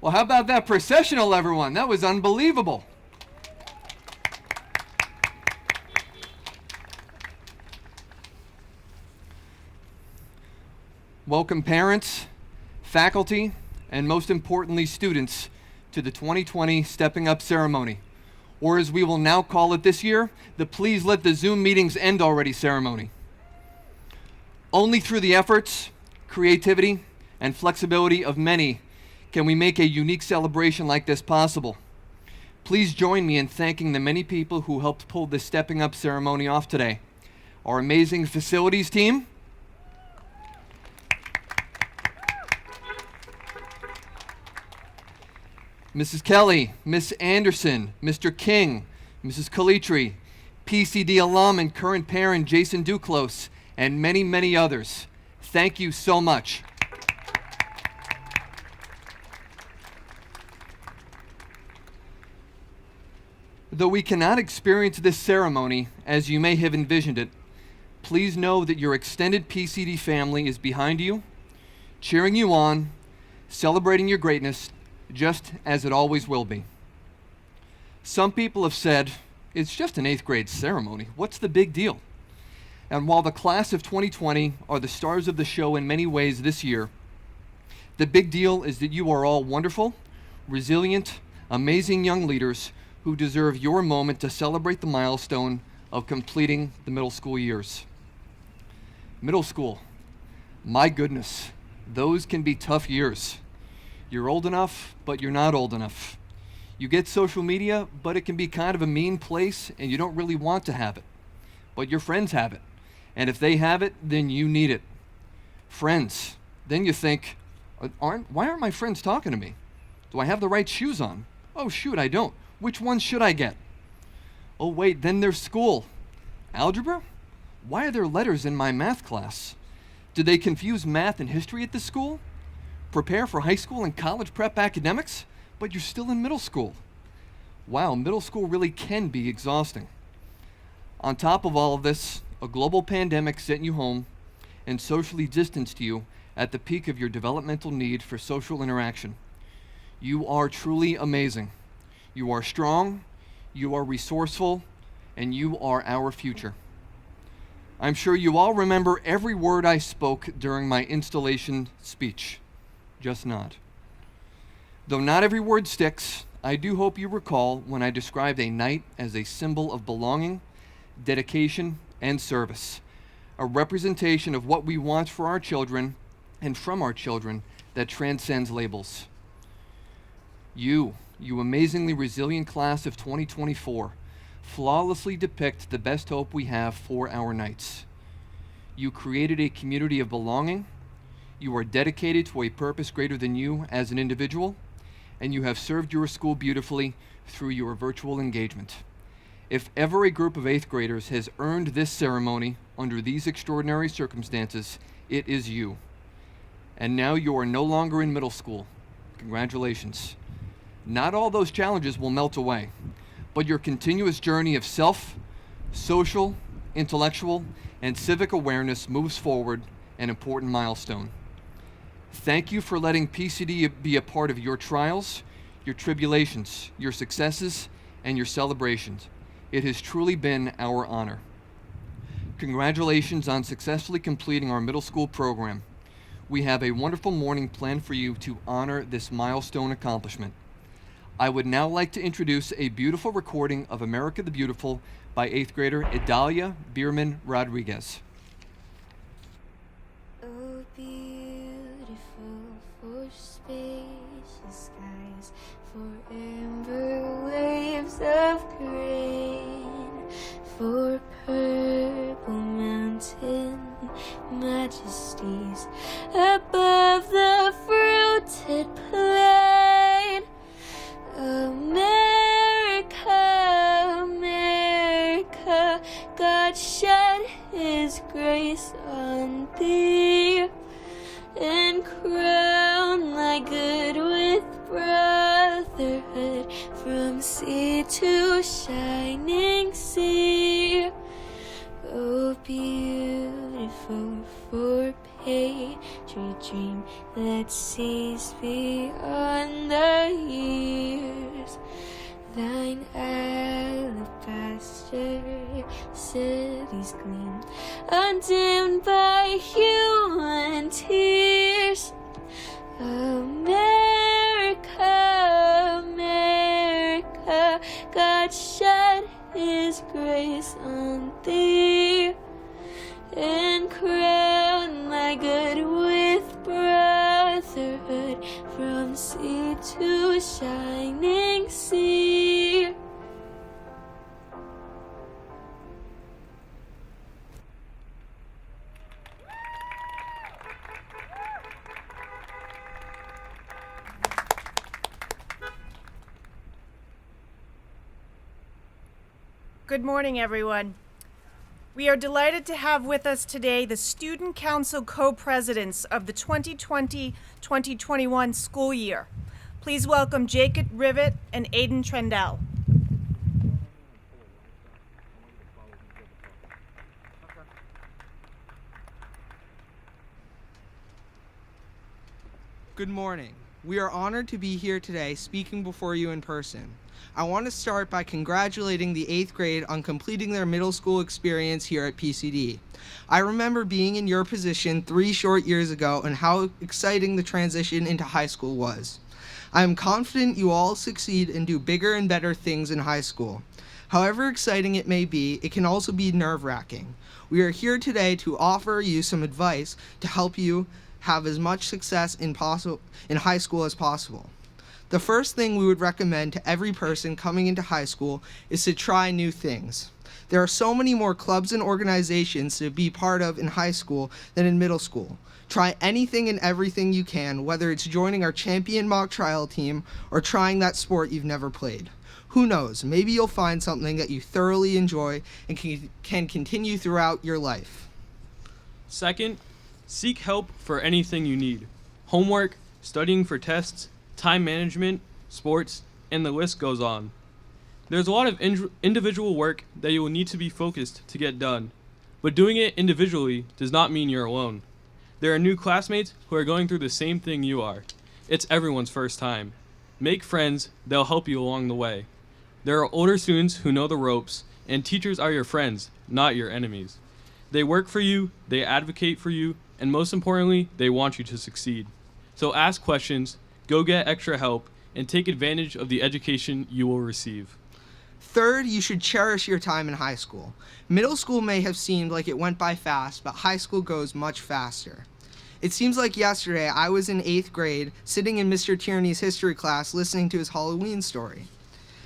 Well, how about that processional, everyone? That was unbelievable. Welcome parents, faculty, and most importantly, students to the 2020 Stepping Up ceremony, or as we will now call it this year, the Please Let the Zoom Meetings End Already ceremony. Only through the efforts, creativity, and flexibility of many can we make a unique celebration like this possible. Please join me in thanking the many people who helped pull this Stepping Up ceremony off today. Our amazing facilities team, Mrs. Kelly, Miss Anderson, Mr. King, Mrs. Calitri, PCD alum and current parent Jason Duclos, and many, many others. Thank you so much. Though we cannot experience this ceremony as you may have envisioned it, please know that your extended PCD family is behind you, cheering you on, celebrating your greatness, just as it always will be. Some people have said, it's just an 8th grade ceremony. What's the big deal? And while the class of 2020 are the stars of the show in many ways this year, the big deal is that you are all wonderful, resilient, amazing young leaders who deserve your moment to celebrate the milestone of completing the middle school years. Middle school, my goodness, those can be tough years. You're old enough, but you're not old enough. You get social media, but it can be kind of a mean place and you don't really want to have it. But your friends have it. And if they have it, then you need it. Friends. Then you think, why aren't my friends talking to me? Do I have the right shoes on? Oh shoot, I don't. Which ones should I get? Oh wait, then there's school. Algebra? Why are there letters in my math class? Did they confuse math and history at this school? Prepare for high school and college prep academics, but you're still in middle school. Wow, middle school really can be exhausting. On top of all of this, a global pandemic sent you home and socially distanced you at the peak of your developmental need for social interaction. You are truly amazing. You are strong, you are resourceful, and you are our future. I'm sure you all remember every word I spoke during my installation speech. Just not. Though not every word sticks, I do hope you recall when I described a night as a symbol of belonging, dedication, and service, a representation of what we want for our children and from our children that transcends labels. You amazingly resilient class of 2024, flawlessly depict the best hope we have for our nights. You created a community of belonging. You are dedicated to a purpose greater than you as an individual, and you have served your school beautifully through your virtual engagement. If ever a group of 8th graders has earned this ceremony under these extraordinary circumstances, it is you. And now you are no longer in middle school. Congratulations. Not all those challenges will melt away, but your continuous journey of self, social, intellectual, and civic awareness moves forward, an important milestone. Thank you for letting PCD be a part of your trials, your tribulations, your successes, and your celebrations. It has truly been our honor. Congratulations on successfully completing our middle school program. We have a wonderful morning planned for you to honor this milestone accomplishment. I would now like to introduce a beautiful recording of America the Beautiful by 8th grader Idalia Bierman Rodriguez. Oh, beautiful for spacious skies, for amber waves of grain, for purple mountain majesties above the fruited plain. America, America, God shed His grace on thee, and crown thy good with brotherhood from sea to shining sea. Oh, beautiful for patriotism country dream that sees beyond the years. Thine alabaster cities gleam, undimmed by human tears. America, America, God shed His grace on thee, and crown thy good with brotherhood from sea to shining sea. Good morning, everyone. We are delighted to have with us today the Student Council co-presidents of the 2020-2021 school year. Please welcome Jacob Rivet and Aidan Trendell. Good morning. We are honored to be here today speaking before you in person. I want to start by congratulating the 8th grade on completing their middle school experience here at PCD. I remember being in your position 3 short years ago and how exciting the transition into high school was. I am confident you all succeed and do bigger and better things in high school. However exciting it may be, it can also be nerve-wracking. We are here today to offer you some advice to help you have as much success in high school as possible. The first thing we would recommend to every person coming into high school is to try new things. There are so many more clubs and organizations to be part of in high school than in middle school. Try anything and everything you can, whether it's joining our champion mock trial team or trying that sport you've never played. Who knows, maybe you'll find something that you thoroughly enjoy and can continue throughout your life. Second, seek help for anything you need. Homework, studying for tests, time management, sports, and the list goes on. There's a lot of individual work that you will need to be focused to get done, but doing it individually does not mean you're alone. There are new classmates who are going through the same thing you are. It's everyone's first time. Make friends, they'll help you along the way. There are older students who know the ropes, and teachers are your friends, not your enemies. They work for you, they advocate for you, and most importantly, they want you to succeed. So ask questions, go get extra help, and take advantage of the education you will receive. Third, you should cherish your time in high school. Middle school may have seemed like it went by fast, but high school goes much faster. It seems like yesterday I was in 8th grade, sitting in Mr. Tierney's history class listening to his Halloween story.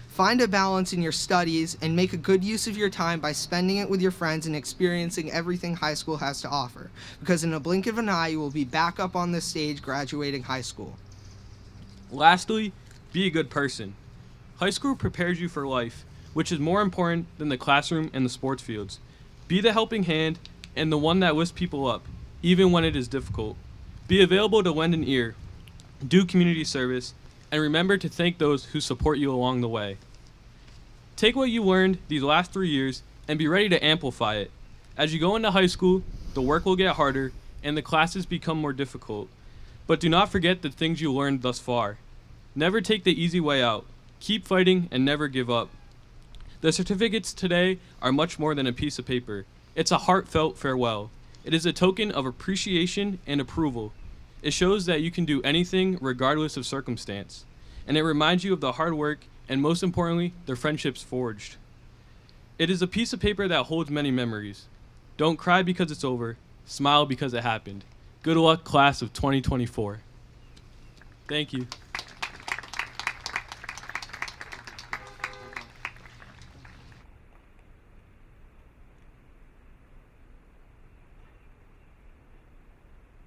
Find a balance in your studies and make a good use of your time by spending it with your friends and experiencing everything high school has to offer, because in a blink of an eye you will be back up on this stage graduating high school. Lastly, be a good person. High school prepares you for life, which is more important than the classroom and the sports fields. Be the helping hand and the one that lifts people up, even when it is difficult. Be available to lend an ear, do community service, and remember to thank those who support you along the way. Take what you learned these last 3 years and be ready to amplify it. As you go into high school, the work will get harder and the classes become more difficult. But do not forget the things you learned thus far. Never take the easy way out. Keep fighting and never give up. The certificates today are much more than a piece of paper. It's a heartfelt farewell. It is a token of appreciation and approval. It shows that you can do anything regardless of circumstance. And it reminds you of the hard work and, most importantly, the friendships forged. It is a piece of paper that holds many memories. Don't cry because it's over. Smile because it happened. Good luck, class of 2024. Thank you.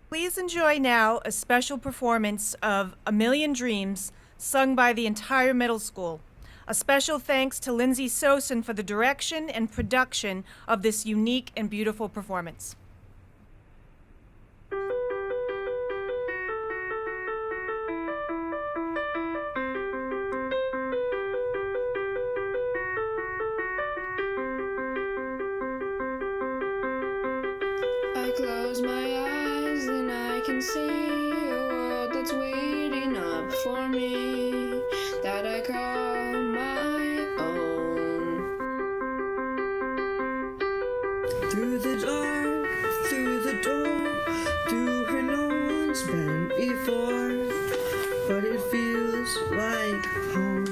Please enjoy now a special performance of A Million Dreams, sung by the entire middle school. A special thanks to Lindsay Sosin for the direction and production of this unique and beautiful performance. I close my eyes and I can see a world that's waiting up for me, that I call my own. Through the dark, through the door, through her no one's been before, but it feels like home.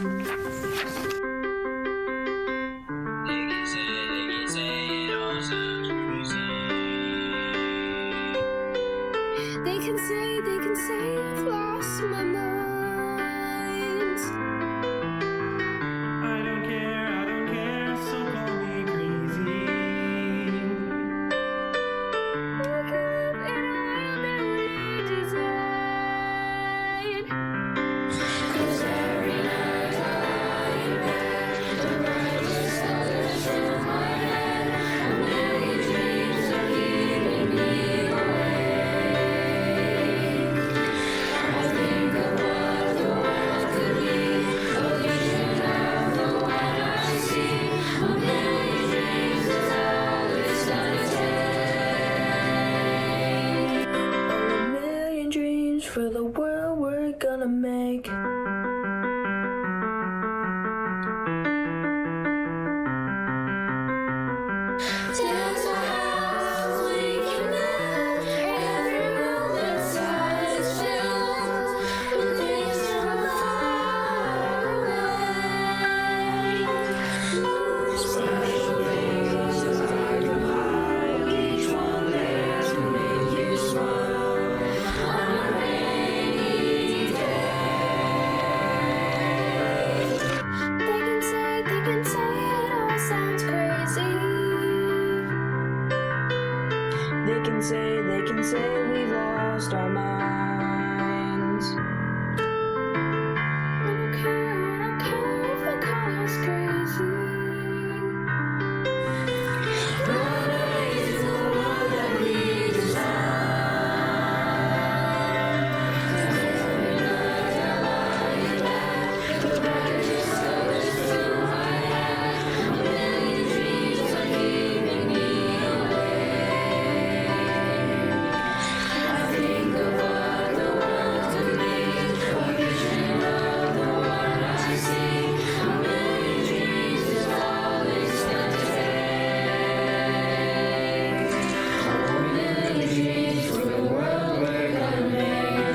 They can say, it all sounds crazy. They can say I've lost my mind. I don't care, so call me crazy. I can live in a world that we design. 'Cause every night I lie in bed, the brightest colors fill my head. A million dreams are keeping me awake. I think of what the world could be, a vision of the one I see. A million dreams is all it's gonna take. A million dreams for the world we're gonna make. Dance a house we can build, every room inside is filled with things from far away. Special things that I compile, each one there to make you smile on a rainy day. They can say it all sounds crazy. They can say we've lost our minds. I don't care if they call us crazy. Run away to the world that we design. Every night I lie in bed, the brightest colors fill my head. A million dreams are keeping me awake. I think of what the world could be, a vision of the one I see. A million dreams is all it's gonna take. A million dreams for the world we're gonna make.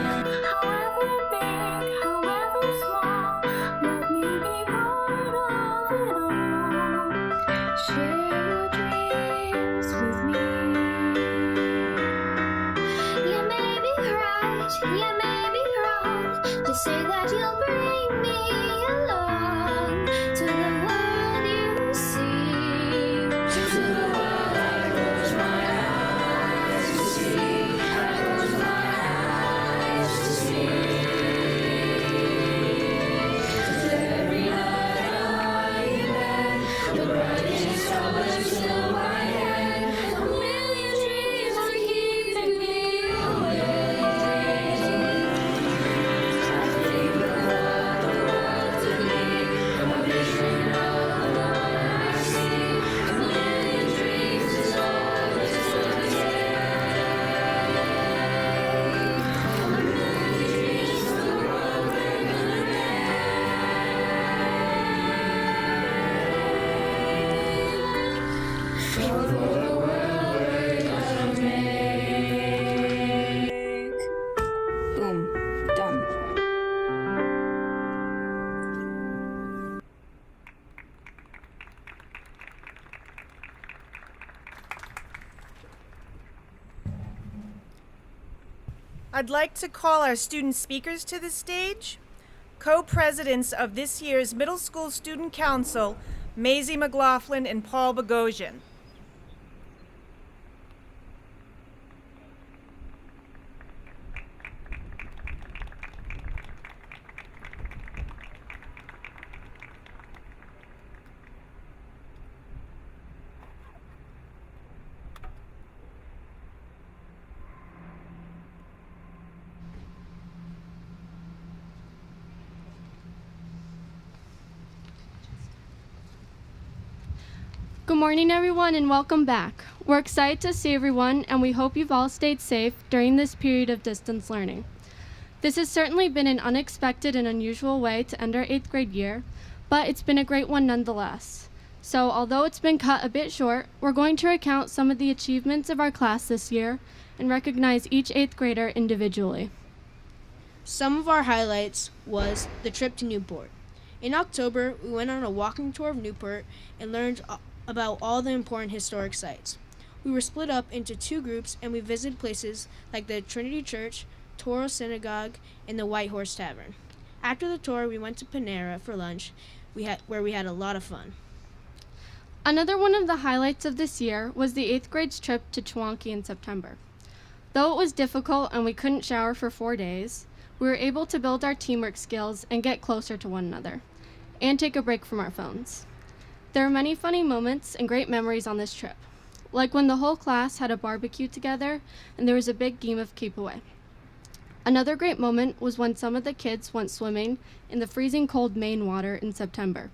However big, however small, let me be part of it all. Share your dreams with me. You may be right, you may be wrong. Just say that you'll bring me along to the world you see. To the world I close my eyes to see. I close my eyes to see. 'Cause every night I lie in bed, the brightest colors fill my head. A million dreams are keeping me awake. I think of what the world could be, a vision of the one I see. A million dreams is all it's gonna take. A million dreams for the world we're gonna make. For the world we're gonna make. Boom. Done. I'd like to call our student speakers to the stage. Co-presidents of this year's Middle School Student Council, Maisie McLaughlin and Paul Bogosian. Good morning, everyone, and welcome back. We're excited to see everyone, and we hope you've all stayed safe during this period of distance learning. This has certainly been an unexpected and unusual way to end our 8th grade year, but it's been a great one nonetheless. So although it's been cut a bit short, we're going to recount some of the achievements of our class this year and recognize each 8th grader individually. Some of our highlights was the trip to Newport. In October, we went on a walking tour of Newport and learned about all the important historic sites. We were split up into 2 groups and we visited places like the Trinity Church, Toro Synagogue, and the White Horse Tavern. After the tour, we went to Panera for lunch, where we had a lot of fun. Another one of the highlights of this year was the 8th grade's trip to Chewonki in September. Though it was difficult and we couldn't shower for 4 days, we were able to build our teamwork skills and get closer to one another, and take a break from our phones. There were many funny moments and great memories on this trip, like when the whole class had a barbecue together and there was a big game of keep away. Another great moment was when some of the kids went swimming in the freezing cold Maine water in September.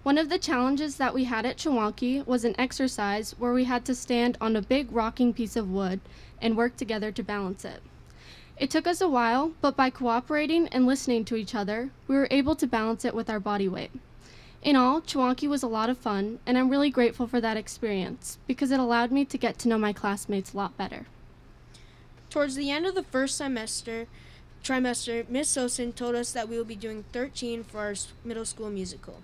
One of the challenges that we had at Chewonki was an exercise where we had to stand on a big rocking piece of wood and work together to balance it. It took us a while, but by cooperating and listening to each other, we were able to balance it with our body weight. In all, Chewonki was a lot of fun, and I'm really grateful for that experience because it allowed me to get to know my classmates a lot better. Towards the end of the first trimester, Miss Sosin told us that we will be doing 13 for our middle school musical.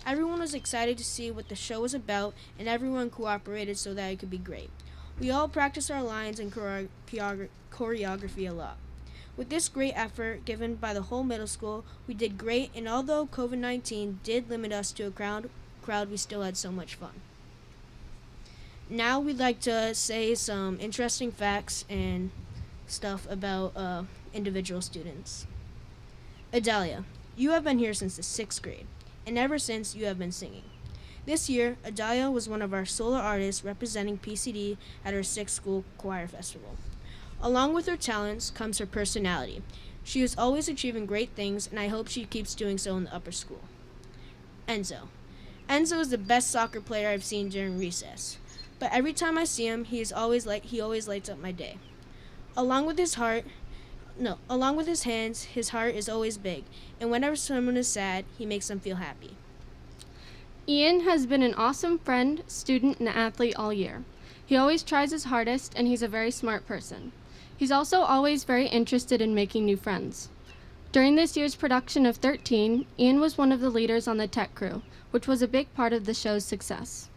Everyone was excited to see what the show was about, and everyone cooperated so that it could be great. We all practiced our lines and choreography a lot. With this great effort given by the whole middle school, we did great, and although COVID-19 did limit us to a crowd, we still had so much fun. Now we'd like to say some interesting facts and stuff about individual students. Adalia, you have been here since the 6th grade, and ever since you have been singing. This year, Adalia was one of our solo artists representing PCD at her 6th school choir festival. Along with her talents comes her personality. She is always achieving great things, and I hope she keeps doing so in the upper school. Enzo. Enzo is the best soccer player I've seen during recess, but every time I see him, he always lights up my day. Along with his hands, his heart is always big, and whenever someone is sad, he makes them feel happy. Ian has been an awesome friend, student, and athlete all year. He always tries his hardest, and he's a very smart person. He's also always very interested in making new friends. During this year's production of 13, Ian was one of the leaders on the tech crew, which was a big part of the show's success.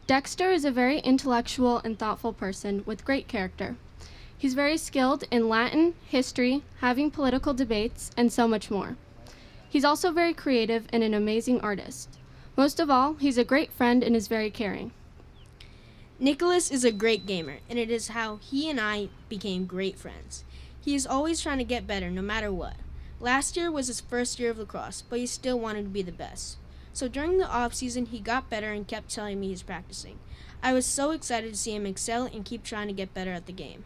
Dexter is a very intellectual and thoughtful person with great character. He's very skilled in Latin, history, having political debates, and so much more. He's also very creative and an amazing artist. Most of all, he's a great friend and is very caring. Nicholas is a great gamer, and it is how he and I became great friends. He is always trying to get better no matter what. Last year was his first year of lacrosse, but he still wanted to be the best. So during the off-season, he got better and kept telling me he's practicing. I was so excited to see him excel and keep trying to get better at the game.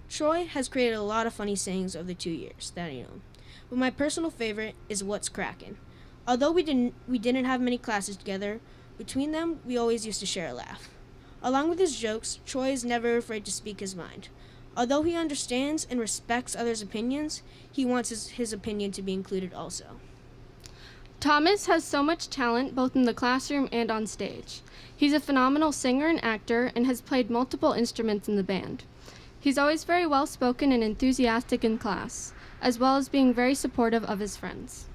Troy has created a lot of funny sayings over the 2 years that I know, but my personal favorite is "What's Crackin'." Although we didn't have many classes together, between them we always used to share a laugh. Along with his jokes, Troy is never afraid to speak his mind. Although he understands and respects others' opinions, he wants his opinion to be included also. Thomas has so much talent both in the classroom and on stage. He's a phenomenal singer and actor and has played multiple instruments in the band. He's always very well-spoken and enthusiastic in class, as well as being very supportive of his friends.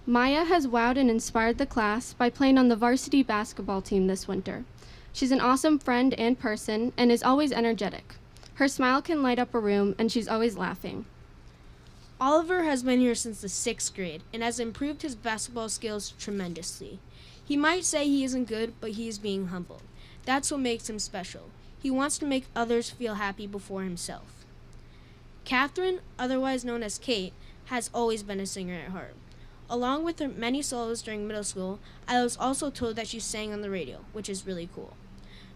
Maya has wowed and inspired the class by playing on the varsity basketball team this winter. She's an awesome friend and person and is always energetic. Her smile can light up a room and she's always laughing. Oliver has been here since the 6th grade and has improved his basketball skills tremendously. He might say he isn't good, but he is being humble. That's what makes him special. He wants to make others feel happy before himself. Catherine, otherwise known as Kate, has always been a singer at heart. Along with her many solos during middle school, I was also told that she sang on the radio, which is really cool.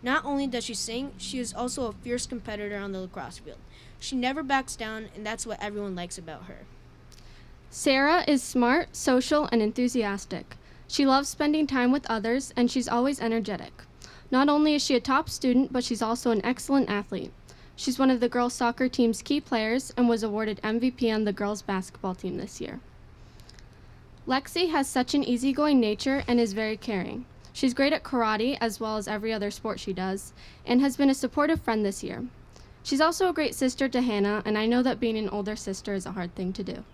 Not only does she sing, she is also a fierce competitor on the lacrosse field. She never backs down, and that's what everyone likes about her. Sarah is smart, social, and enthusiastic. She loves spending time with others, and she's always energetic. Not only is she a top student, but she's also an excellent athlete. She's one of the girls' soccer team's key players and was awarded MVP on the girls' basketball team this year. Lexi has such an easygoing nature and is very caring. She's great at karate as well as every other sport she does, and has been a supportive friend this year. She's also a great sister to Hannah, and I know that being an older sister is a hard thing to do.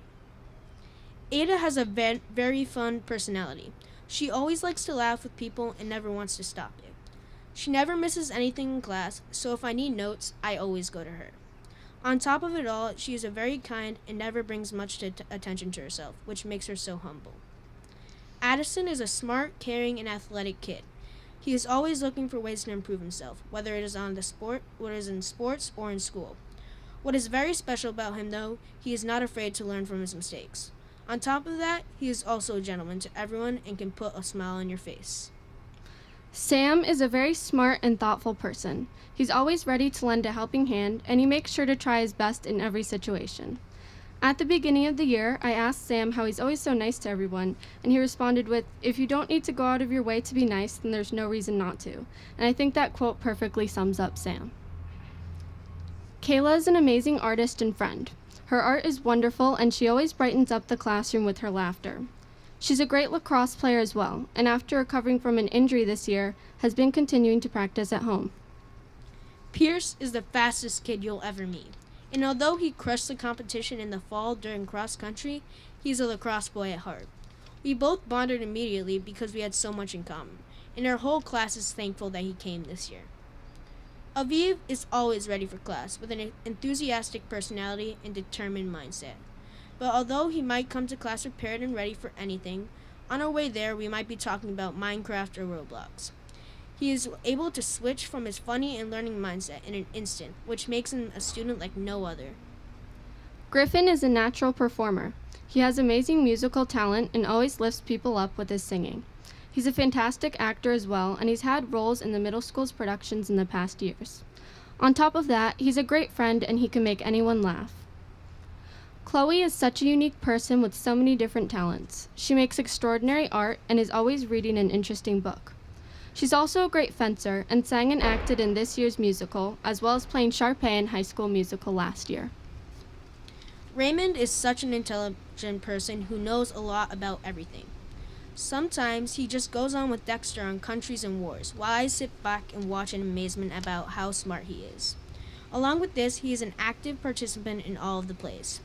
Ada has a very fun personality. She always likes to laugh with people and never wants to stop it. She never misses anything in class, so if I need notes, I always go to her. On top of it all, she is a very kind and never brings much attention to herself, which makes her so humble. Addison is a smart, caring, and athletic kid. He is always looking for ways to improve himself, whether it is in sports or in school. What is very special about him, though, he is not afraid to learn from his mistakes. On top of that, he is also a gentleman to everyone and can put a smile on your face. Sam is a very smart and thoughtful person. He's always ready to lend a helping hand, and he makes sure to try his best in every situation. At the beginning of the year, I asked Sam how he's always so nice to everyone, and he responded with, "If you don't need to go out of your way to be nice, then there's no reason not to." And I think that quote perfectly sums up Sam. Kayla is an amazing artist and friend. Her art is wonderful, and she always brightens up the classroom with her laughter. She's a great lacrosse player as well, and after recovering from an injury this year, has been continuing to practice at home. Pierce is the fastest kid you'll ever meet. And although he crushed the competition in the fall during cross country, he's a lacrosse boy at heart. We both bonded immediately because we had so much in common, and our whole class is thankful that he came this year. Aviv is always ready for class with an enthusiastic personality and determined mindset. But although he might come to class prepared and ready for anything, on our way there we might be talking about Minecraft or Roblox. He is able to switch from his funny and learning mindset in an instant, which makes him a student like no other. Griffin is a natural performer. He has amazing musical talent and always lifts people up with his singing. He's a fantastic actor as well, and he's had roles in the middle school's productions in the past years. On top of that, he's a great friend and he can make anyone laugh. Chloe is such a unique person with so many different talents. She makes extraordinary art and is always reading an interesting book. She's also a great fencer and sang and acted in this year's musical, as well as playing Sharpay in High School Musical last year. Raymond is such an intelligent person who knows a lot about everything. Sometimes he just goes on with Dexter on Countries and Wars, while I sit back and watch in amazement about how smart he is. Along with this, he is an active participant in all of the plays.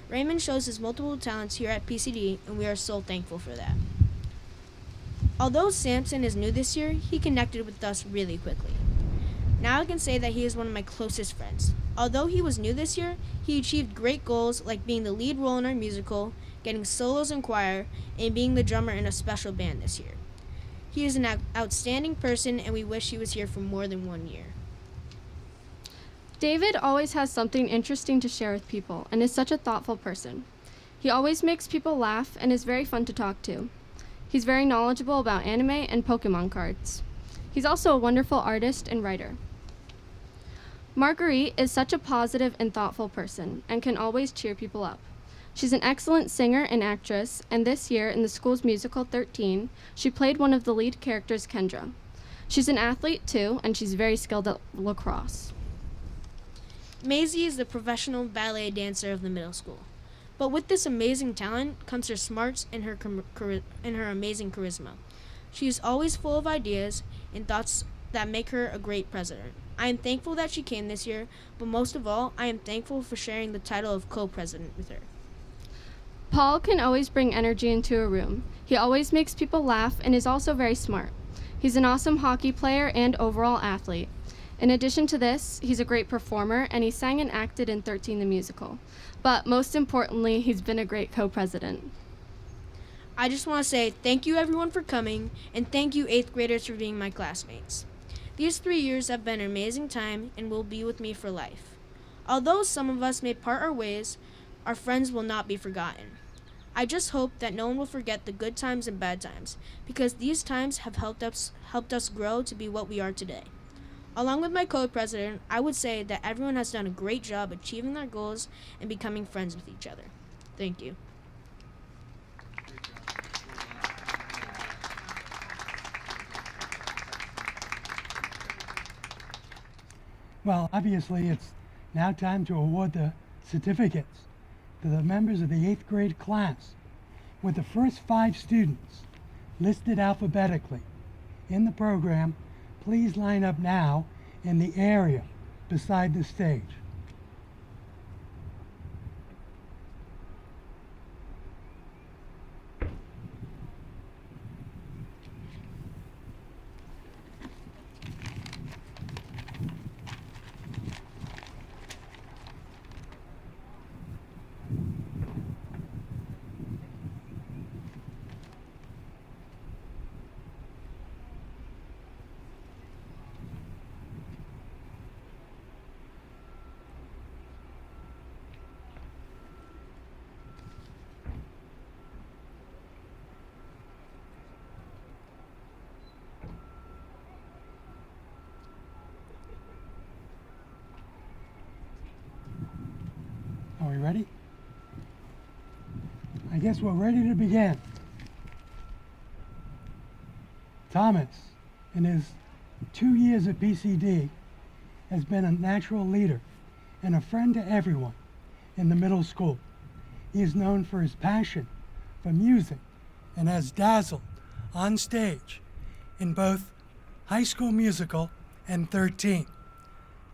Raymond shows his multiple talents here at PCD, and we are so thankful for that. Although Samson is new this year, he connected with us really quickly. Now I can say that he is one of my closest friends. Although he was new this year, he achieved great goals like being the lead role in our musical, getting solos in choir, and being the drummer in a special band this year. He is an outstanding person, and we wish he was here for more than 1 year. David always has something interesting to share with people and is such a thoughtful person. He always makes people laugh and is very fun to talk to. He's very knowledgeable about anime and Pokemon cards. He's also a wonderful artist and writer. Marguerite is such a positive and thoughtful person and can always cheer people up. She's an excellent singer and actress, and this year in the school's musical 13, she played one of the lead characters, Kendra. She's an athlete too, and she's very skilled at lacrosse. Maisie is the professional ballet dancer of the middle school. But with this amazing talent comes her smarts and her amazing charisma. She is always full of ideas and thoughts that make her a great president. I am thankful that she came this year, but most of all, I am thankful for sharing the title of co-president with her. Paul can always bring energy into a room. He always makes people laugh and is also very smart. He's an awesome hockey player and overall athlete. In addition to this, he's a great performer, and he sang and acted in 13 the musical. But most importantly, he's been a great co-president. I just want to say thank you everyone for coming, and thank you 8th graders for being my classmates. These 3 years have been an amazing time and will be with me for life. Although some of us may part our ways, our friends will not be forgotten. I just hope that no one will forget the good times and bad times, because these times have helped us grow to be what we are today. Along with my co-president, I would say that everyone has done a great job achieving their goals and becoming friends with each other. Thank you. Well, obviously, it's now time to award the certificates to the members of the 8th grade class, with the first 5 students listed alphabetically in the program. Please line up now in the area beside the stage. Are we ready? I guess we're ready to begin. Thomas, in his 2 years at PCD, has been a natural leader and a friend to everyone in the middle school. He is known for his passion for music and has dazzled on stage in both High School Musical and 13.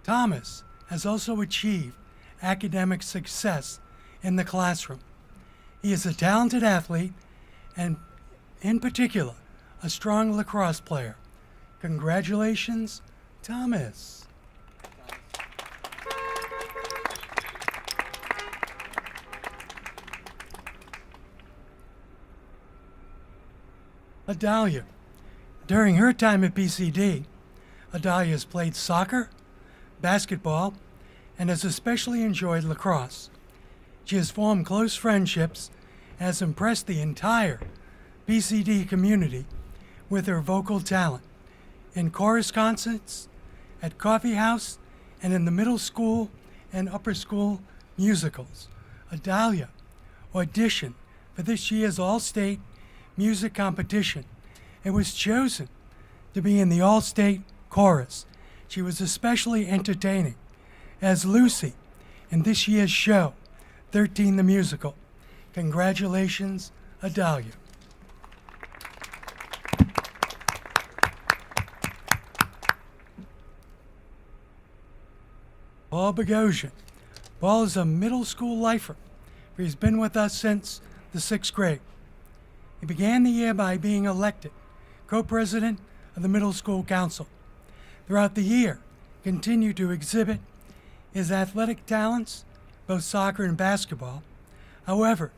Thomas has also achieved academic success in the classroom. He is a talented athlete and, in particular, a strong lacrosse player. Congratulations, Thomas. Adalia. During her time at PCD, Adalia has played soccer, basketball, and has especially enjoyed lacrosse. She has formed close friendships and has impressed the entire PCD community with her vocal talent in chorus concerts, at coffee house, and in the middle school and upper school musicals. Adalia auditioned for this year's All-State Music Competition and was chosen to be in the All-State Chorus. She was especially entertaining as Lucy in this year's show, 13 the Musical. Congratulations, Adalia. Paul Bogosian. Paul is a middle school lifer, for he's been with us since the 6th grade. He began the year by being elected co-president of the Middle School Council. Throughout the year, continued to exhibit his athletic talents, both soccer and basketball. However,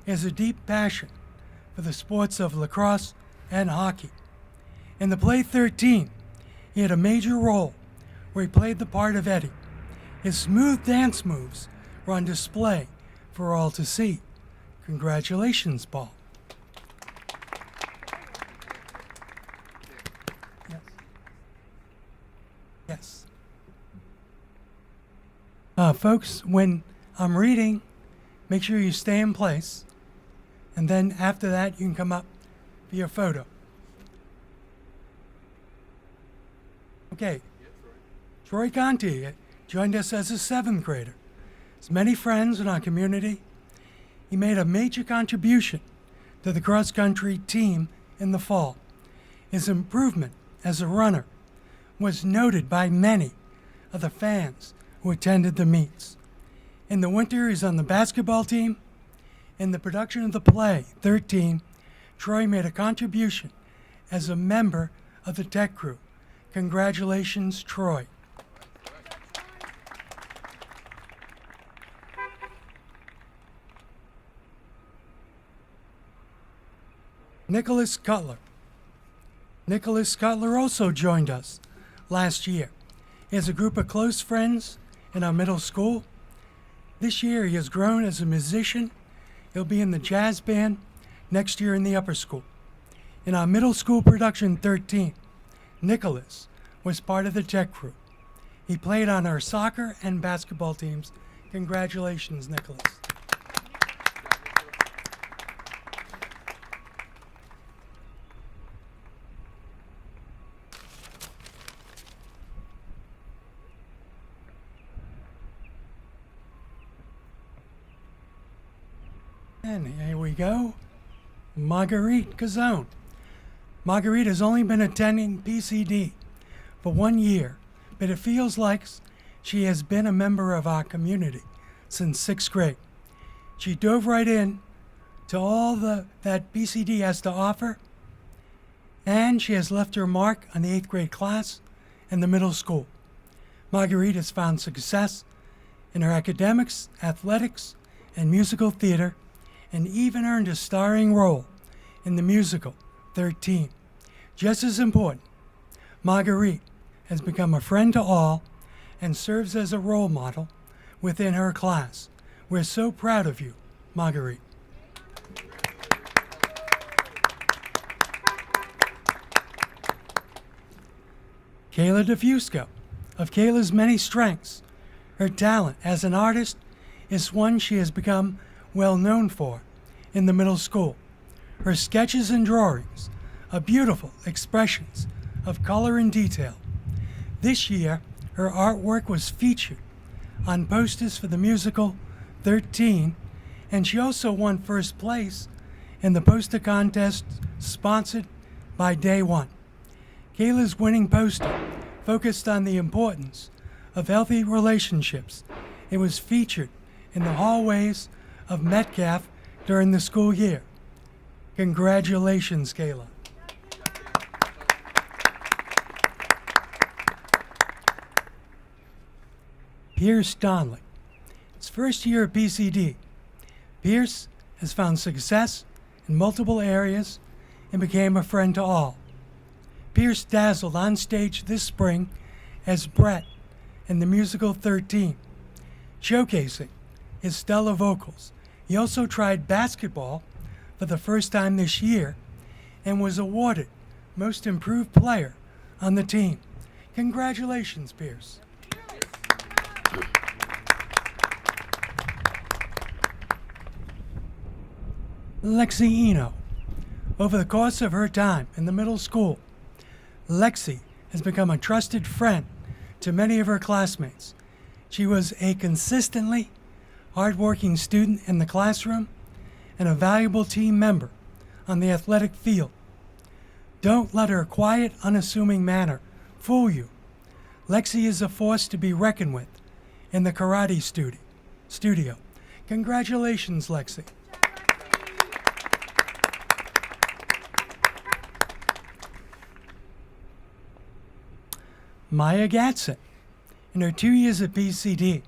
he has a deep passion for the sports of lacrosse and hockey. In the play 13, he had a major role where he played the part of Eddie. His smooth dance moves were on display for all to see. Congratulations, Paul. Yes. Folks, when I'm reading, make sure you stay in place. And then after that, you can come up for your photo. Okay. Troy Conti joined us as a 7th grader. Has many friends in our community. He made a major contribution to the cross-country team in the fall. His improvement as a runner was noted by many of the fans who attended the meets. In the winter, he's on the basketball team. In the production of the play, 13, Troy made a contribution as a member of the tech crew. Congratulations, Troy. Nicholas Cutler. Nicholas Cutler also joined us last year. He has a group of close friends in our middle school. This year he has grown as a musician. He'll be in the jazz band next year in the upper school. In our middle school production 13, Nicholas was part of the tech crew. He played on our soccer and basketball teams. Congratulations, Nicholas. And here we go. Marguerite Cazone. Marguerite has only been attending PCD for 1 year, but it feels like she has been a member of our community since 6th grade. She dove right in to all that PCD has to offer, and she has left her mark on the 8th grade class and the middle school. Marguerite has found success in her academics, athletics, and musical theater, and even earned a starring role in the musical 13. Just as important, Marguerite has become a friend to all and serves as a role model within her class. We're so proud of you, Marguerite. Kayla DeFusco. Of Kayla's many strengths, her talent as an artist is one she has become well known for in the middle school. Her sketches and drawings are beautiful expressions of color and detail. This year, her artwork was featured on posters for the musical 13, and she also won first place in the poster contest sponsored by Day One. Kayla's winning poster focused on the importance of healthy relationships. It was featured in the hallways of Metcalf during the school year. Congratulations, Kayla. Pierce Donnelly. His first year at PCD, Pierce has found success in multiple areas and became a friend to all. Pierce dazzled on stage this spring as Brett in the musical 13, showcasing his stellar vocals. He also tried basketball for the first time this year and was awarded Most Improved Player on the team. Congratulations, Pierce. Lexi Eno. Over the course of her time in the middle school, Lexi has become a trusted friend to many of her classmates. She was a consistently hardworking student in the classroom and a valuable team member on the athletic field. Don't let her quiet, unassuming manner fool you. Lexi is a force to be reckoned with in the karate studio. Congratulations, Lexi. Maya Gatson. In her 2 years at PCD,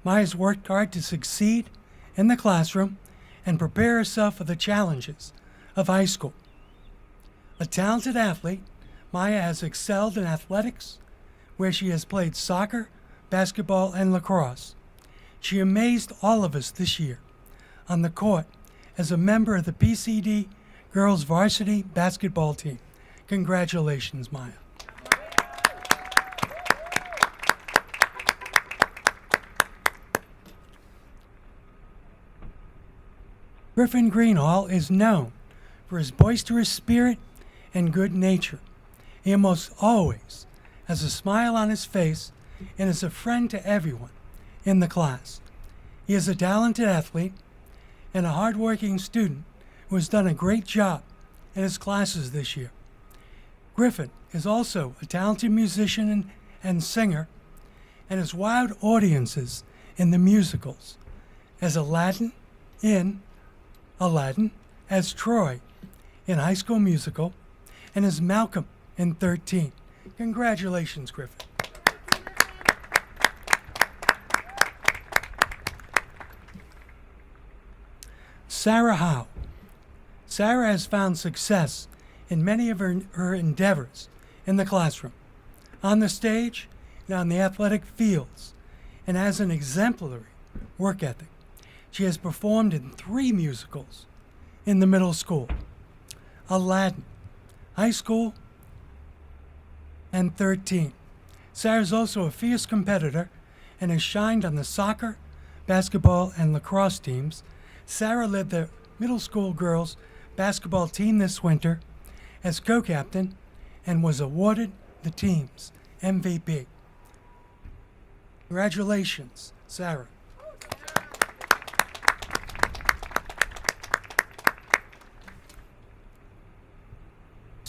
Maya's worked hard to succeed in the classroom and prepare herself for the challenges of high school. A talented athlete, Maya has excelled in athletics, where she has played soccer, basketball, and lacrosse. She amazed all of us this year on the court as a member of the PCD girls varsity basketball team. Congratulations, Maya. Griffin Greenhall is known for his boisterous spirit and good nature. He almost always has a smile on his face and is a friend to everyone in the class. He is a talented athlete and a hardworking student who has done a great job in his classes this year. Griffin is also a talented musician and singer and has wowed audiences in the musicals as Aladdin, as Troy in High School Musical, and as Malcolm in 13. Congratulations, Griffin. Sarah Howe. Sarah has found success in many of her endeavors in the classroom, on the stage, and on the athletic fields, and has an exemplary work ethic. She has performed in 3 musicals in the middle school: Aladdin, High School, and 13. Sarah is also a fierce competitor and has shined on the soccer, basketball, and lacrosse teams. Sarah led the middle school girls basketball team this winter as co-captain and was awarded the team's MVP. Congratulations, Sarah.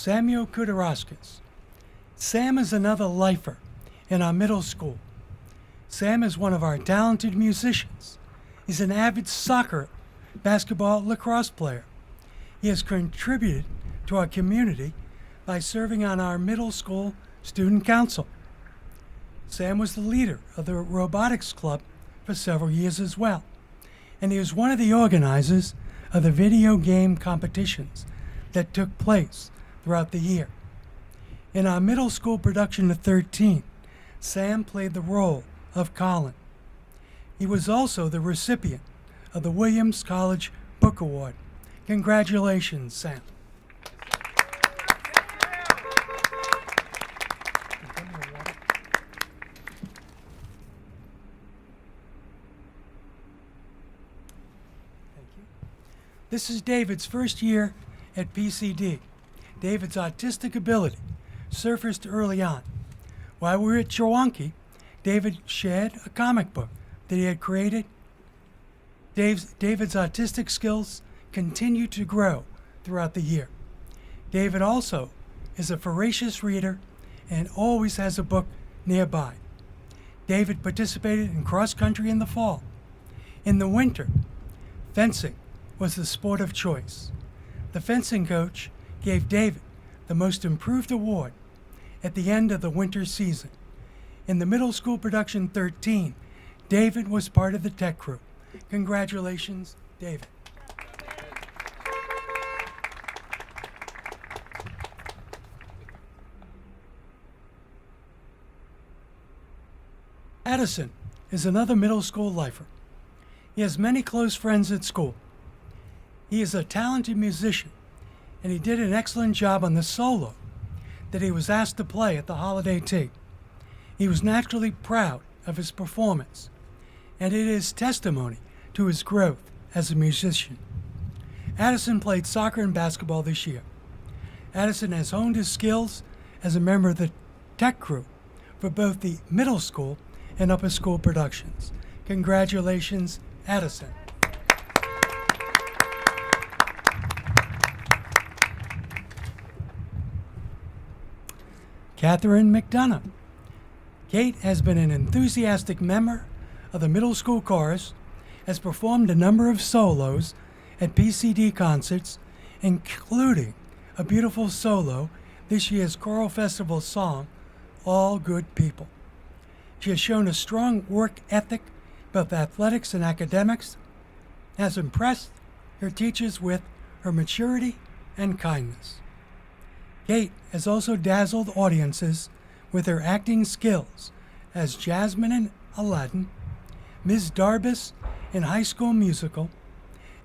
Samuel Kudaraskis. Sam is another lifer in our middle school. Sam is one of our talented musicians. He's an avid soccer, basketball, lacrosse player. He has contributed to our community by serving on our middle school student council. Sam was the leader of the robotics club for several years as well, and he was one of the organizers of the video game competitions that took place throughout the year. In our middle school production of 13, Sam played the role of Colin. He was also the recipient of the Williams College Book Award. Congratulations, Sam. This is David's first year at PCD. David's artistic ability surfaced early on. While we were at Chewonki, David shared a comic book that he had created. David's artistic skills continue to grow throughout the year. David also is a voracious reader and always has a book nearby. David participated in cross country in the fall. In the winter, fencing was the sport of choice. The fencing coach gave David the Most Improved Award at the end of the winter season. In the middle school production 13, David was part of the tech crew. Congratulations, David. Addison is another middle school lifer. He has many close friends at school. He is a talented musician, and he did an excellent job on the solo that he was asked to play at the holiday tea. He was naturally proud of his performance, and it is testimony to his growth as a musician. Addison played soccer and basketball this year. Addison has honed his skills as a member of the tech crew for both the middle school and upper school productions. Congratulations, Addison. Catherine McDonough. Kate has been an enthusiastic member of the middle school chorus, has performed a number of solos at PCD concerts, including a beautiful solo this year's Choral Festival song, All Good People. She has shown a strong work ethic, both athletics and academics, has impressed her teachers with her maturity and kindness. Kate has also dazzled audiences with her acting skills as Jasmine in Aladdin, Ms. Darbus in High School Musical,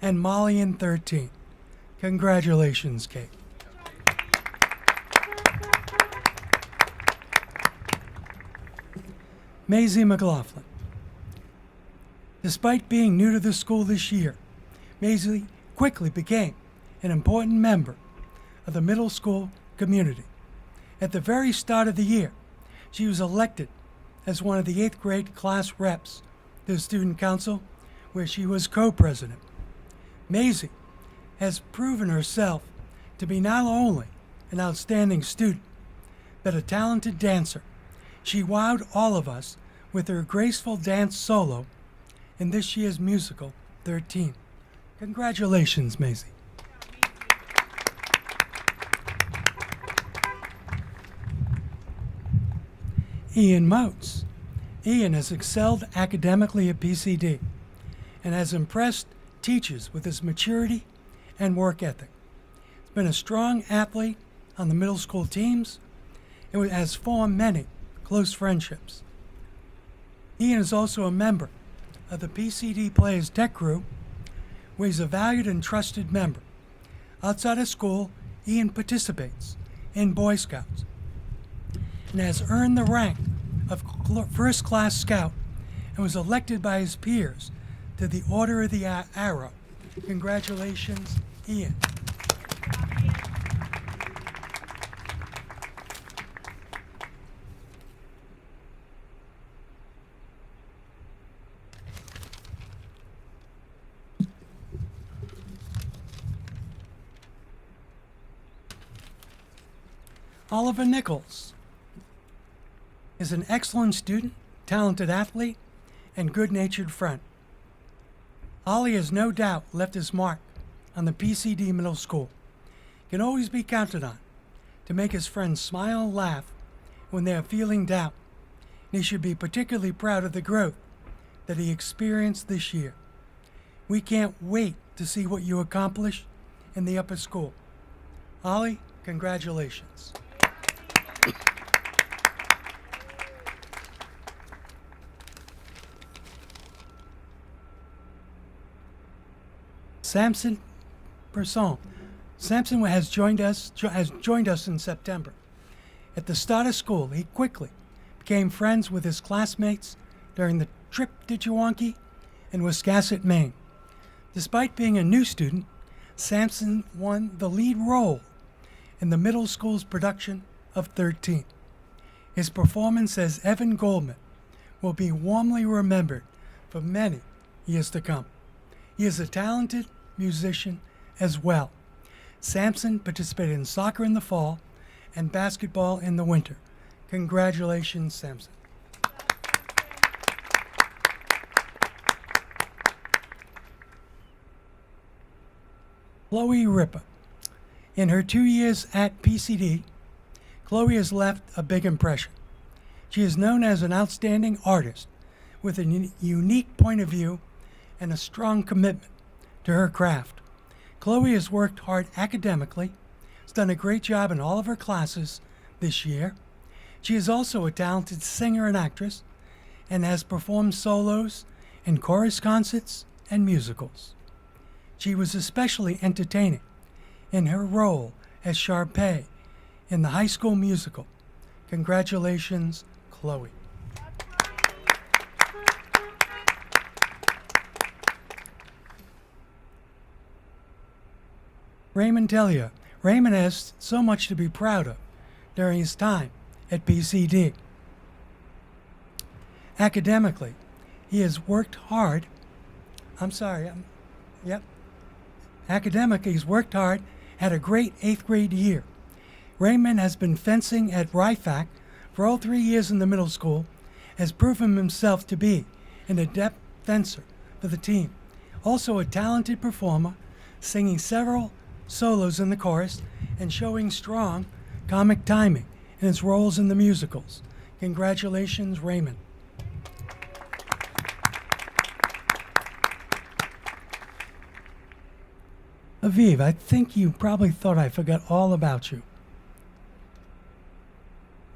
and Molly in 13. Congratulations, Kate. Maisie McLaughlin. Despite being new to the school this year, Maisie quickly became an important member of the middle school community. At the very start of the year, she was elected as one of the 8th grade class reps to the student council, where she was co-president. Maisie has proven herself to be not only an outstanding student, but a talented dancer. She wowed all of us with her graceful dance solo in this year's musical, 13. Congratulations, Maisie. Ian Motes. Ian has excelled academically at PCD and has impressed teachers with his maturity and work ethic. He's been a strong athlete on the middle school teams and has formed many close friendships. Ian is also a member of the PCD Players Tech Crew, where he's a valued and trusted member. Outside of school, Ian participates in Boy Scouts and has earned the rank of First Class Scout and was elected by his peers to the Order of the Arrow. Congratulations, Ian. Oliver Nichols is an excellent student, talented athlete, and good-natured friend. Ollie has no doubt left his mark on the PCD Middle School. Can always be counted on to make his friends smile and laugh when they are feeling down. And he should be particularly proud of the growth that he experienced this year. We can't wait to see what you accomplish in the upper school. Ollie, congratulations. Samson Person. Samson has joined us in September. At the start of school, he quickly became friends with his classmates during the trip to Chewonki and Wiscasset, Maine. Despite being a new student, Samson won the lead role in the middle school's production of 13. His performance as Evan Goldman will be warmly remembered for many years to come. He is a talented musician as well. Samson participated in soccer in the fall and basketball in the winter. Congratulations, Samson. Chloe Ripper. In her 2 years at PCD, Chloe has left a big impression. She is known as an outstanding artist with a unique point of view and a strong commitment to her craft. Chloe has worked hard academically, has done a great job in all of her classes this year. She is also a talented singer and actress and has performed solos in chorus concerts and musicals. She was especially entertaining in her role as Sharpay in the High School Musical. Congratulations, Chloe. Raymond Delia. Raymond has so much to be proud of during his time at PCD. Academically, he has worked hard. Academically, he's worked hard, had a great 8th grade year. Raymond has been fencing at RIFAC for all 3 years in the middle school, has proven himself to be an adept fencer for the team. Also a talented performer, singing several solos in the chorus and showing strong comic timing in his roles in the musicals. Congratulations, Raymond. Aviv, I think you probably thought I forgot all about you.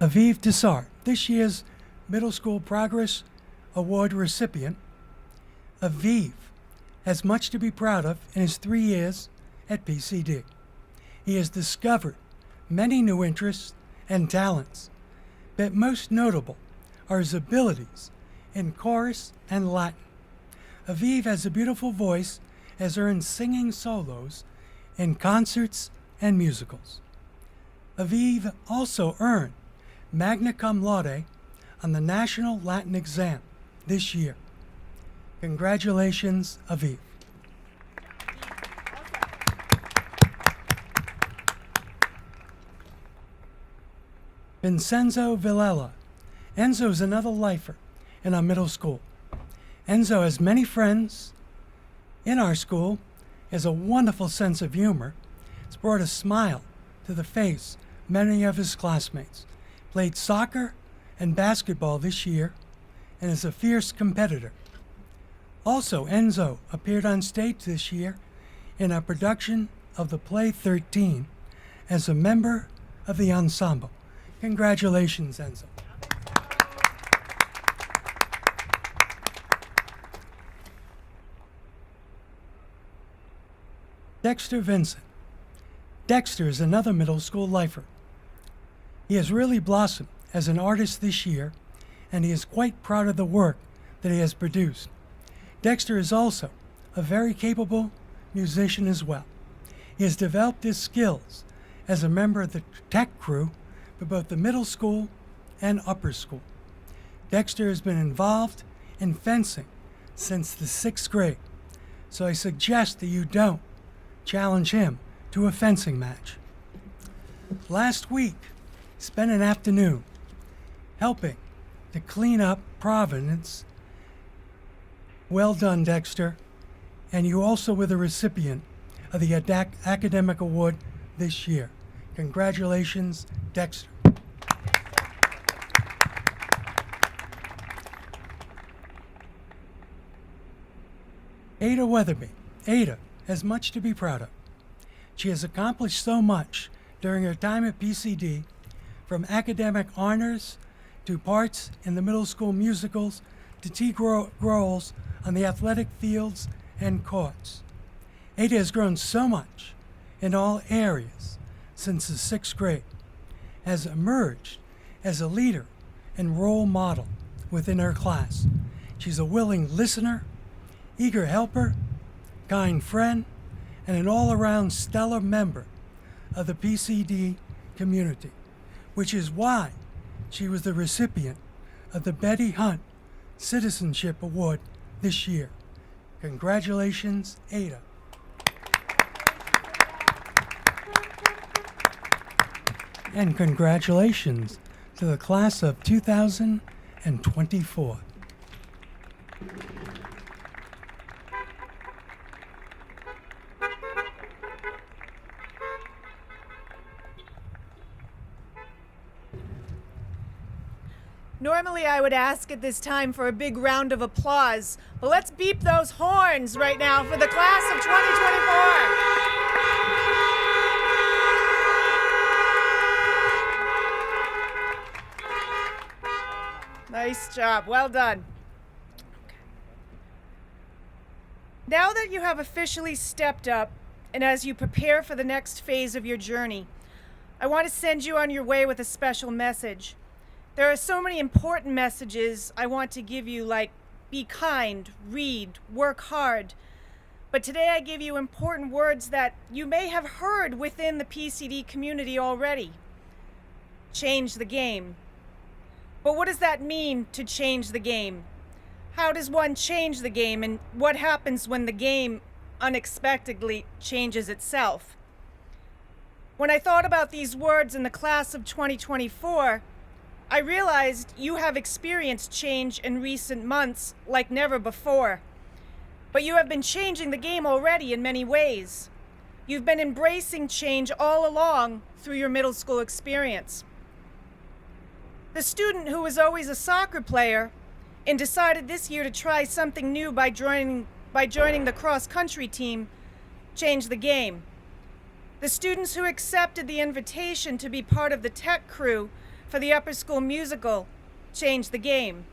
Aviv Dessart, this year's Middle School Progress Award recipient. Aviv has much to be proud of in his 3 years at PCD. He has discovered many new interests and talents, but most notable are his abilities in chorus and Latin. Aviv has a beautiful voice, has earned singing solos in concerts and musicals. Aviv also earned magna cum laude on the National Latin exam this year. Congratulations, Aviv. Vincenzo Villela. Enzo is another lifer in our middle school. Enzo has many friends in our school, has a wonderful sense of humor, has brought a smile to the face of many of his classmates, played soccer and basketball this year, and is a fierce competitor. Also, Enzo appeared on stage this year in a production of the play 13 as a member of the ensemble. Congratulations, Enzo. Dexter Vincent. Dexter is another middle school lifer. He has really blossomed as an artist this year, and he is quite proud of the work that he has produced. Dexter is also a very capable musician as well. He has developed his skills as a member of the tech crew for both the middle school and upper school. Dexter has been involved in fencing since the 6th grade, so I suggest that you don't challenge him to a fencing match. Last week, spent an afternoon helping to clean up Providence. Well done, Dexter. And you also were the recipient of the Academic Award this year. Congratulations, Dexter. Ada Weatherby. Ada has much to be proud of. She has accomplished so much during her time at PCD, from academic honors to parts in the middle school musicals to key roles on the athletic fields and courts. Ada has grown so much in all areas since the 6th grade, has emerged as a leader and role model within her class. She's a willing listener, eager helper, kind friend, and an all-around stellar member of the PCD community, which is why she was the recipient of the Betty Hunt Citizenship Award this year. Congratulations, Ada. And congratulations to the class of 2024. Normally, I would ask at this time for a big round of applause, but let's beep those horns right now for the class of 2024. Nice job. Well done. Now that you have officially stepped up, and as you prepare for the next phase of your journey, I want to send you on your way with a special message. There are so many important messages I want to give you, like be kind, read, work hard. But today I give you important words that you may have heard within the PCD community already. Change the game. But what does that mean, to change the game? How does one change the game, and what happens when the game unexpectedly changes itself? When I thought about these words in the class of 2024, I realized you have experienced change in recent months like never before. But you have been changing the game already in many ways. You've been embracing change all along through your middle school experience. The student who was always a soccer player and decided this year to try something new by joining the cross-country team changed the game. The students who accepted the invitation to be part of the tech crew for the upper school musical changed the game.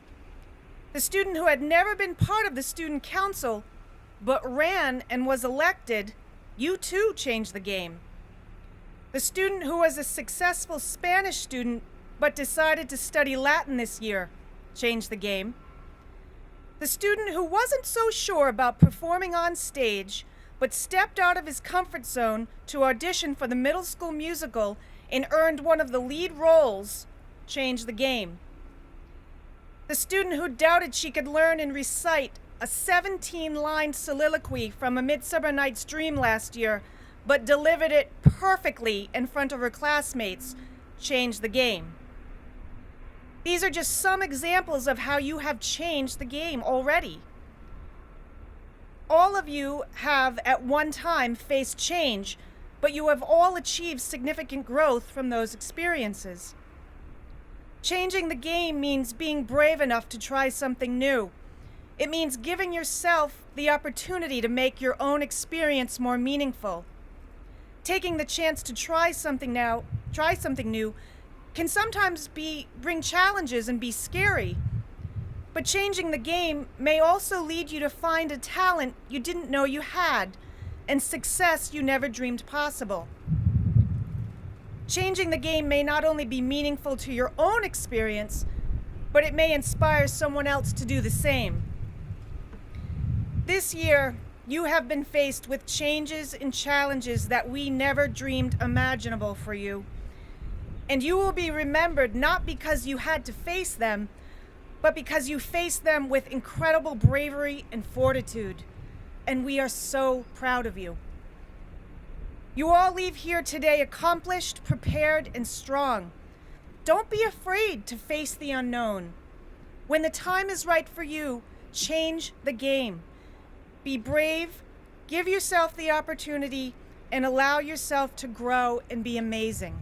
The student who had never been part of the student council but ran and was elected, you too changed the game. The student who was a successful Spanish student but decided to study Latin this year changed the game. The student who wasn't so sure about performing on stage but stepped out of his comfort zone to audition for the middle school musical and earned one of the lead roles changed the game. The student who doubted she could learn and recite a 17-line soliloquy from A Midsummer Night's Dream last year but delivered it perfectly in front of her classmates changed the game. These are just some examples of how you have changed the game already. All of you have at one time faced change, but you have all achieved significant growth from those experiences. Changing the game means being brave enough to try something new. It means giving yourself the opportunity to make your own experience more meaningful. Taking the chance to try something new can sometimes bring challenges and be scary. But changing the game may also lead you to find a talent you didn't know you had and success you never dreamed possible. Changing the game may not only be meaningful to your own experience, but it may inspire someone else to do the same. This year, you have been faced with changes and challenges that we never dreamed imaginable for you. And you will be remembered not because you had to face them, but because you faced them with incredible bravery and fortitude. And we are so proud of you. You all leave here today accomplished, prepared, and strong. Don't be afraid to face the unknown. When the time is right for you, change the game. Be brave, give yourself the opportunity, and allow yourself to grow and be amazing.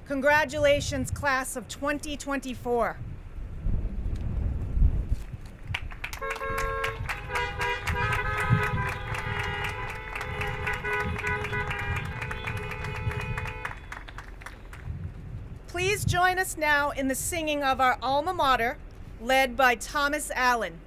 Congratulations, class of 2024. Please join us now in the singing of our alma mater, led by Thomas Allen.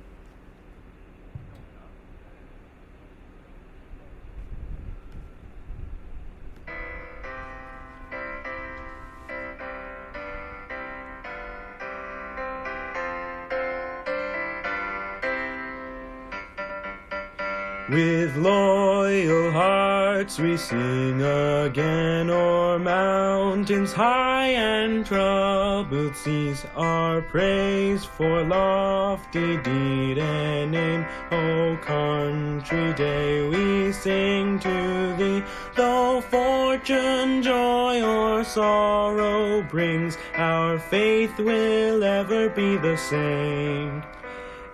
With loyal hearts we sing again o'er mountains high and troubled seas, our praise for lofty deed and name. O country day we sing to thee, though fortune, joy, or sorrow brings, our faith will ever be the same.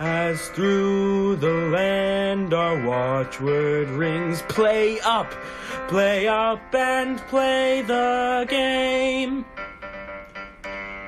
As through the land our watchword rings, play up, and play the game.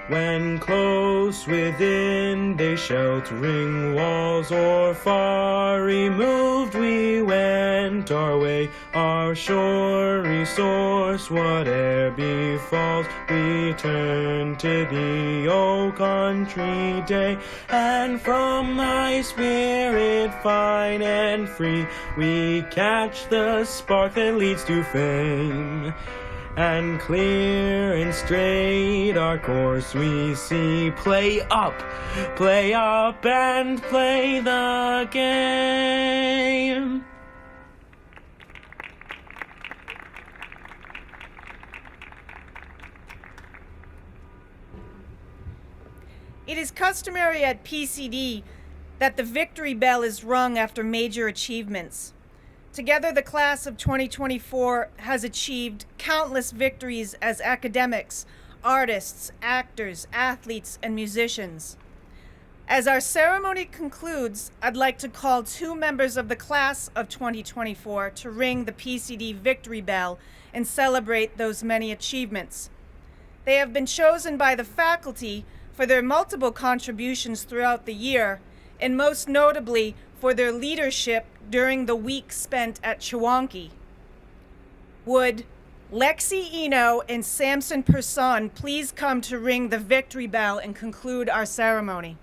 When close within they sheltering walls or far removed we went our way, our sure resource whate'er befalls, we turn to thee, O country day, and from thy spirit fine and free we catch the spark that leads to fame. And clear and straight our course we see, play up, and play the game. It is customary at PCD that the victory bell is rung after major achievements. Together, the class of 2024 has achieved countless victories as academics, artists, actors, athletes, and musicians. As our ceremony concludes, I'd like to call two members of the class of 2024 to ring the PCD victory bell and celebrate those many achievements. They have been chosen by the faculty for their multiple contributions throughout the year, and most notably for their leadership during the week spent at Chewonki. Would Lexi Eno and Samson Person please come to ring the victory bell and conclude our ceremony?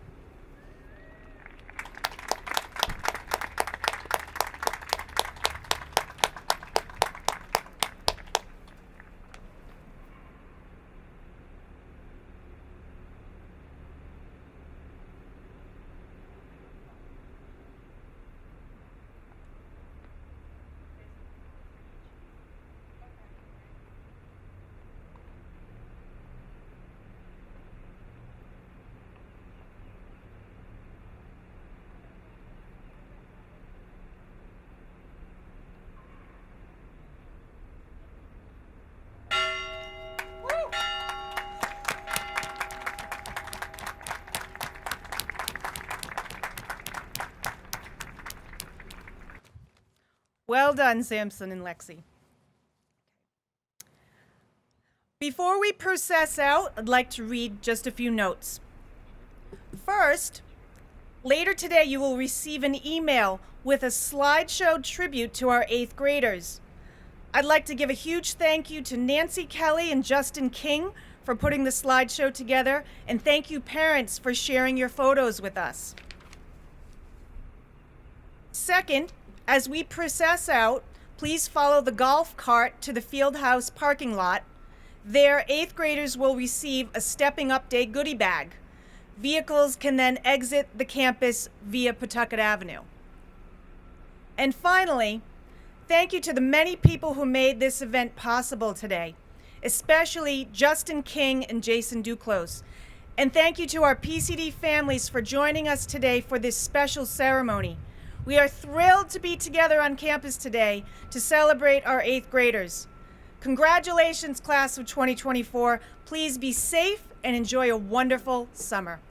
Well done, Samson and Lexi. Before we process out, I'd like to read just a few notes. First, later today you will receive an email with a slideshow tribute to our 8th graders. I'd like to give a huge thank you to Nancy Kelly and Justin King for putting the slideshow together, and thank you parents for sharing your photos with us. Second, as we process out, please follow the golf cart to the Fieldhouse parking lot. There, 8th graders will receive a Stepping Up Day goodie bag. Vehicles can then exit the campus via Pawtucket Avenue. And finally, thank you to the many people who made this event possible today, especially Justin King and Jason Duclos. And thank you to our PCD families for joining us today for this special ceremony. We are thrilled to be together on campus today to celebrate our 8th graders. Congratulations, class of 2024. Please be safe and enjoy a wonderful summer.